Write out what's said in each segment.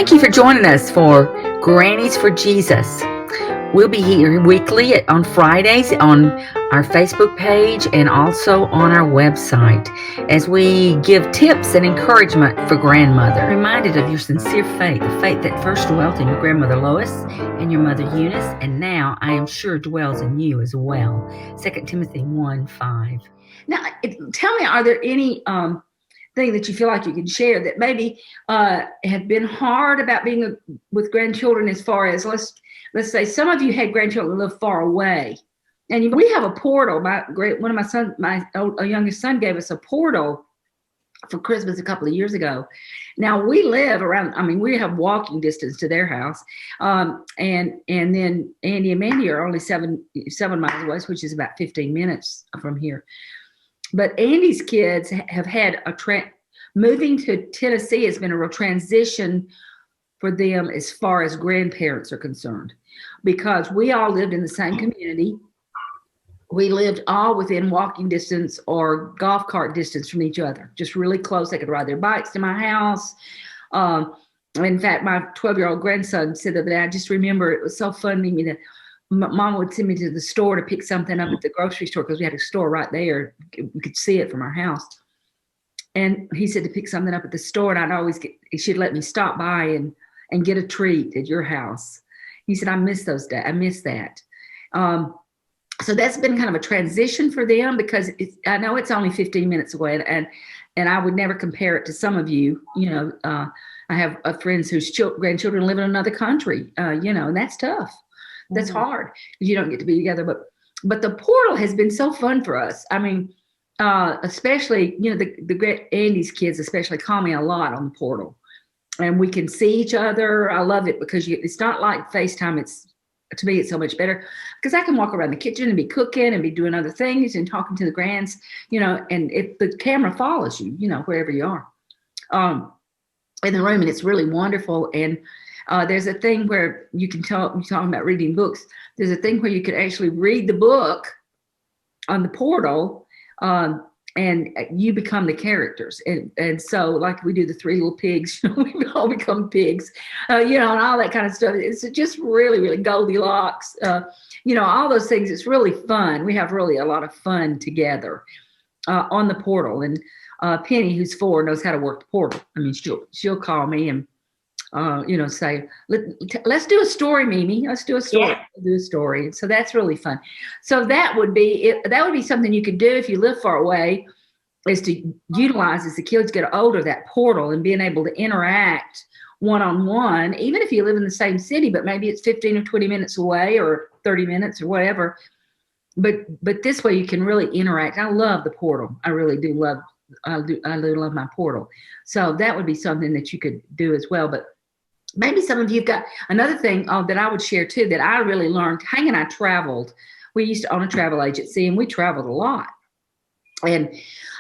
Thank you for joining us for Grannies for Jesus. We'll be here weekly on Fridays on our Facebook page and also on our website as we give tips and encouragement for grandmother. Reminded of your sincere faith, the faith that first dwelt in your grandmother Lois and your mother Eunice, and now I am sure dwells in you as well. 2 Timothy 1:5. Now, tell me, are there any thing that you feel like you can share that maybe have been hard about being with grandchildren, as far as let's say some of you had grandchildren live far away, and we have a portal. One of my sons, my youngest son, gave us a portal for Christmas a couple of years ago. Now we live around. I mean, we have walking distance to their house, and then Andy and Mandy are only 7 miles away, which is about 15 minutes from here. But Andy's kids have had moving to Tennessee has been a real transition for them as far as grandparents are concerned, because we all lived in the same community. We lived all within walking distance or golf cart distance from each other, just really close. They could ride their bikes to my house. In fact, my 12-year-old grandson said the other day, I just remember it was so fun to me that Mom would send me to the store to pick something up at the grocery store, because we had a store right there. We could see it from our house. And he said to pick something up at the store, and she'd let me stop by and get a treat at your house. He said, I miss those days. I miss that. So that's been kind of a transition for them, because I know it's only 15 minutes away, and I would never compare it to some of you. I have friends whose grandchildren live in another country, and that's tough. That's hard. You don't get to be together, but the portal has been so fun for us. I mean, especially, the Andy's kids especially call me a lot on the portal, and we can see each other. I love it because it's not like FaceTime. To me, it's so much better because I can walk around the kitchen and be cooking and be doing other things and talking to the grands, and if the camera follows you, wherever you are, in the room, and it's really wonderful. And there's a thing where you can tell, you're talking about reading books. There's a thing where you can actually read the book on the portal, and you become the characters. And so, like we do the Three Little Pigs, we all become pigs, and all that kind of stuff. It's just really, really Goldilocks, all those things. It's really fun. We have really a lot of fun together on the portal. And Penny, who's 4, knows how to work the portal. I mean, she'll call me and say, let's do a story, Mimi. Let's do a story. Yeah. Do a story. So that's really fun. So that would be something you could do if you live far away, is to utilize, as the kids get older, that portal and being able to interact one-on-one, even if you live in the same city, but maybe it's 15 or 20 minutes away or 30 minutes or whatever. But this way you can really interact. I love the portal. I really do love. I do love my portal. So that would be something that you could do as well. But maybe some of you have got another thing that I would share too, that I really learned. Hank and I traveled. We used to own a travel agency, and we traveled a lot. And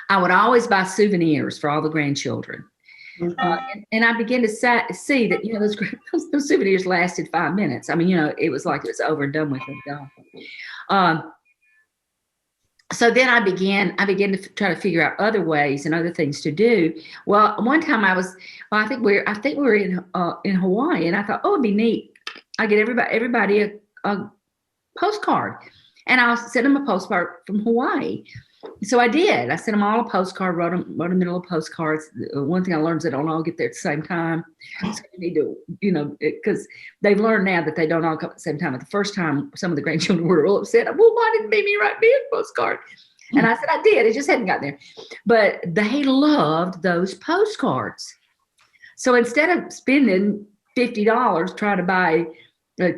I would always buy souvenirs for all the grandchildren. Mm-hmm. And I began to see that, those souvenirs lasted 5 minutes. I mean, it was like it was over and done with and done. So then I began to try to figure out other ways and other things to do. Well, one time I think we were in Hawaii, and I thought, it'd be neat. I get everybody a postcard, and I'll send them a postcard from Hawaii. So I did. I sent them all a postcard, wrote them little postcards. One thing I learned is they don't all get there at the same time. So you need to, because they've learned now that they don't all come at the same time. At the first time, some of the grandchildren were real upset. Well, why didn't Mimi write me a postcard? And I said, I did. It just hadn't gotten there. But they loved those postcards. So instead of spending $50 trying to buy a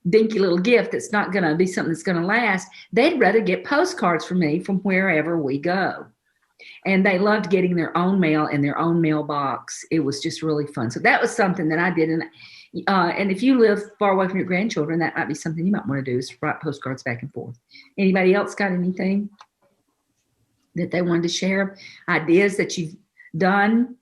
dinky little gift that's not going to be something that's going to last, they'd rather get postcards from me from wherever we go. And they loved getting their own mail in their own mailbox. It was just really fun. So that was something that I did. And if you live far away from your grandchildren, that might be something you might want to do, is write postcards back and forth. Anybody else got anything that they wanted to share? Ideas that you've done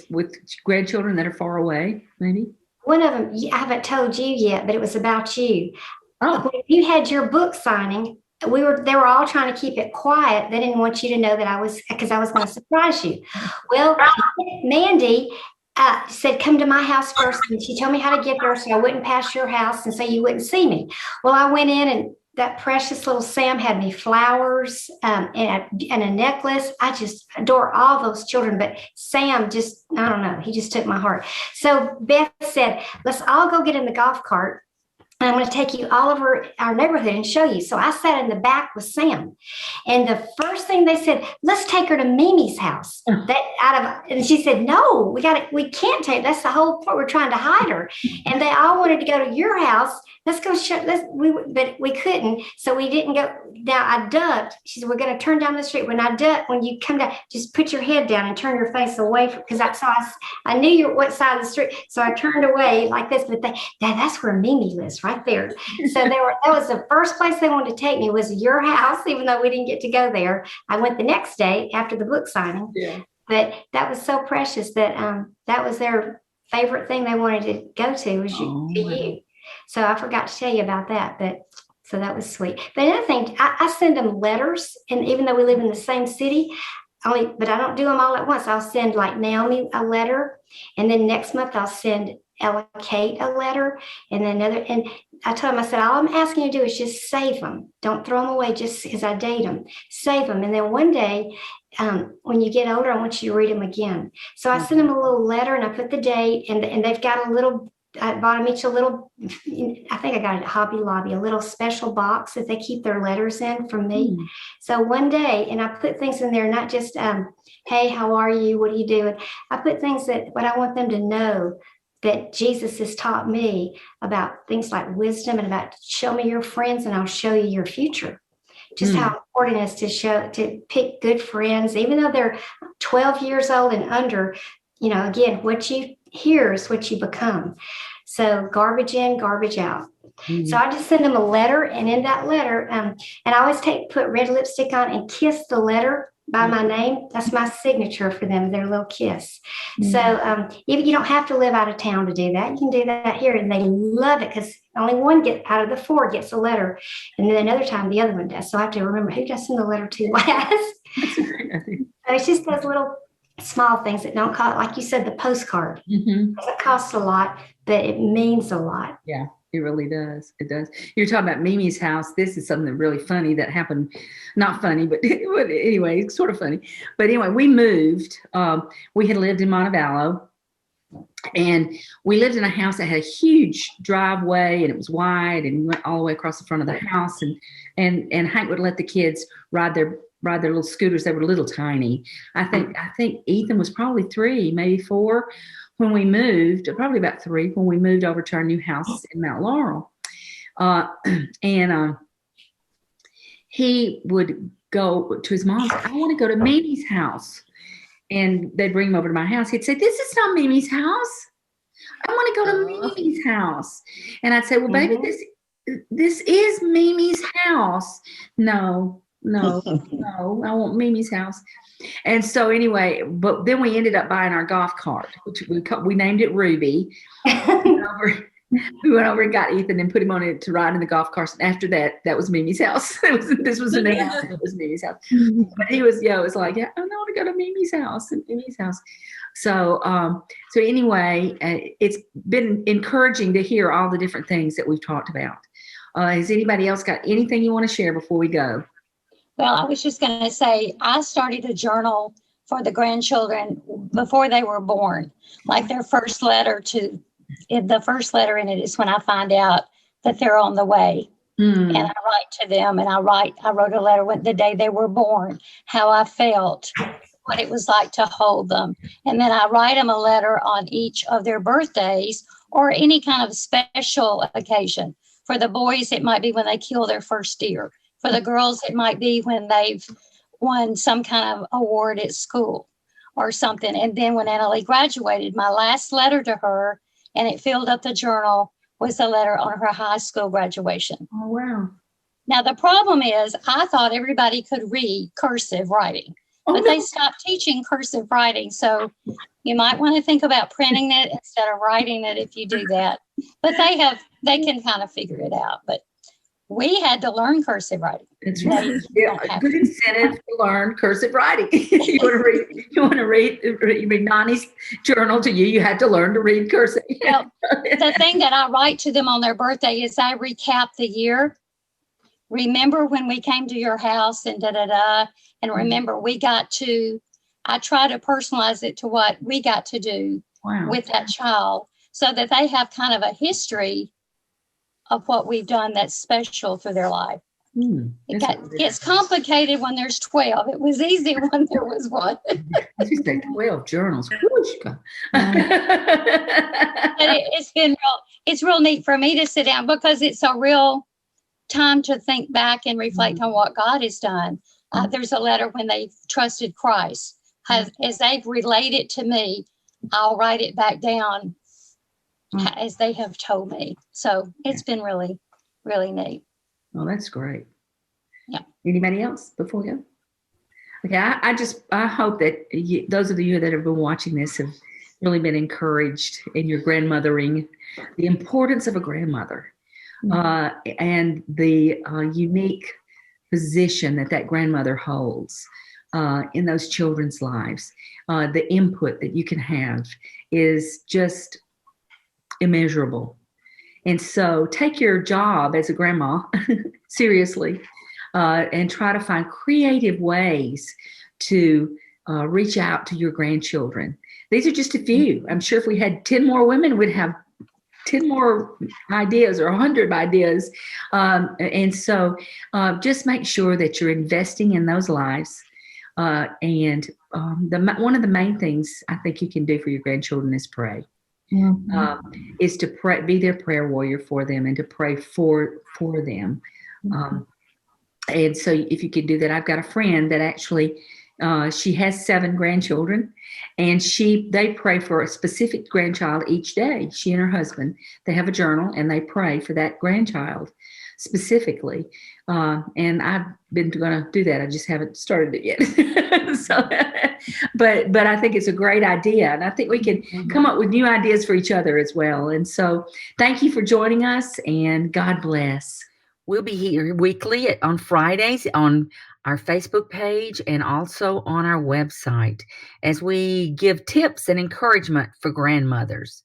with grandchildren that are far away, maybe? One of them, I haven't told you yet, but it was about you. Oh. When you had your book signing, they were all trying to keep it quiet. They didn't want you to know that because I was going to surprise you. Well, Mandy said, come to my house first. And she told me how to get there so I wouldn't pass your house and so you wouldn't see me. Well, I went in and that precious little Sam had me flowers and a necklace. I just adore all those children, but Sam just, I don't know, he just took my heart. So Beth said, let's all go get in the golf cart. And I'm going to take you all over our neighborhood and show you. So I sat in the back with Sam. And the first thing they said, let's take her to Mimi's house. And she said, no, we can't take, that's the whole point. We're trying to hide her. And they all wanted to go to your house. Let's go but we couldn't. So we didn't go. Now I ducked. She said, we're going to turn down the street. When I duck, when you come down, just put your head down and turn your face away because I knew what side of the street. So I turned away like this, but that's where Mimi lives right there. So that was the first place they wanted to take me was your house, even though we didn't get to go there. I went the next day after the book signing. Yeah. But that was so precious that that was their favorite thing they wanted to go to was you. So I forgot to tell you about that, but so that was sweet. But another thing, I send them letters, and even though we live in the same city, but I don't do them all at once. I'll send like Naomi a letter, and then next month I'll send Ella Kate a letter, and then and I told him, I said, all I'm asking you to do is just save them. Don't throw them away just because I date them. Save them. And then one day, when you get older, I want you to read them again. So I sent them a little letter, and I put the date, and they've got a little, I bought them each a little, I think I got it at Hobby Lobby, a little special box that they keep their letters in from me. So one day, and I put things in there, not just, hey, how are you? What are you doing? I put things that what I want them to know that Jesus has taught me about things like wisdom and about show me your friends and I'll show you your future. Just how important it is to pick good friends, even though they're 12 years old and under. Again, what you hear is what you become. So garbage in, garbage out. So I just send them a letter, and in that letter, and I always put red lipstick on and kiss the letter by my name. That's my signature for them, their little kiss. So you don't have to live out of town to do that. You can do that here, and they love it because only one out of the 4 gets a letter, and then another time the other one does. So I have to remember who did I send the letter to last. So it's just those little small things that don't cost, like you said, the postcard. It costs a lot, but it means a lot. Yeah, it really does. It does. You're talking about Mimi's house. This is something really funny that happened. Not funny, but anyway, it's sort of funny. But anyway, we moved. We had lived in Montevallo, and we lived in a house that had a huge driveway, and it was wide, and we went all the way across the front of the house. And Hank would let the kids ride their little scooters. They were little tiny. I think Ethan was probably 3, maybe 4 when we moved, probably about 3 when we moved over to our new house in Mount Laurel. He would go to his mom's. I want to go to Mimi's house. And they'd bring him over to my house. He'd say, this is not Mimi's house. I want to go to Mimi's house. And I'd say, well, baby, this is Mimi's house. No, I want Mimi's house. And so anyway, but then we ended up buying our golf cart, which we named it Ruby. We went over and got Ethan and put him on it to ride in the golf cart. And after that was Mimi's house. This was a new house. It was Mimi's house. But he was, it was like, I want to go to Mimi's house and Mimi's house. So, anyway, it's been encouraging to hear all the different things that we've talked about. Has anybody else got anything you want to share before we go? Well, I was just going to say, I started a journal for the grandchildren before they were born. Like the first letter in it is when I find out that they're on the way. And I write to them, and I wrote a letter the day they were born, how I felt, what it was like to hold them. And then I write them a letter on each of their birthdays or any kind of special occasion. For the boys, it might be when they kill their first deer. For the girls, it might be when they've won some kind of award at school or something. And then when Annalie graduated, my last letter to her, and it filled up the journal, was a letter on her high school graduation. Oh, wow. Now, the problem is I thought everybody could read cursive writing, but they stopped teaching cursive writing. So you might want to think about printing it instead of writing it if you do that. But they can kind of figure it out. But we had to learn cursive writing. That's They right. Yeah, don't a have good to. incentive to learn cursive writing. You want to read Nani's journal to you. You had to learn to read cursive. Well, the thing that I write to them on their birthday is I recap the year. Remember when we came to your house and and remember I try to personalize it to what we got to do Wow. with that child so that they have kind of a history of what we've done that's special through their life. It gets complicated when there's 12. It was easy when there was one. She's like 12 journals. But it's real neat for me to sit down because it's a real time to think back and reflect on what God has done. There's a letter when they trusted Christ. As they've related to me, I'll write it back down as they have told me. So it's been really, really neat. Oh, that's great. Yeah. Anybody else before we go? Okay, I hope that those of you that have been watching this have really been encouraged in your grandmothering, the importance of a grandmother, and the unique position that grandmother holds in those children's lives. The input that you can have is just immeasurable. And so take your job as a grandma seriously and try to find creative ways to reach out to your grandchildren. These are just a few. I'm sure if we had 10 more women, we'd have 10 more ideas or 100 ideas. And so just make sure that you're investing in those lives. And one of the main things I think you can do for your grandchildren is pray. Is to pray, be their prayer warrior for them, and to pray for them. And so, if you can do that, I've got a friend that actually she has 7 grandchildren, and they pray for a specific grandchild each day. She and her husband, they have a journal and they pray for that grandchild specifically. And I've been going to do that. I just haven't started it yet. So, but I think it's a great idea, and I think we can come up with new ideas for each other as well. And so, thank you for joining us, and God bless. We'll be here weekly on Fridays on our Facebook page and also on our website as we give tips and encouragement for grandmothers.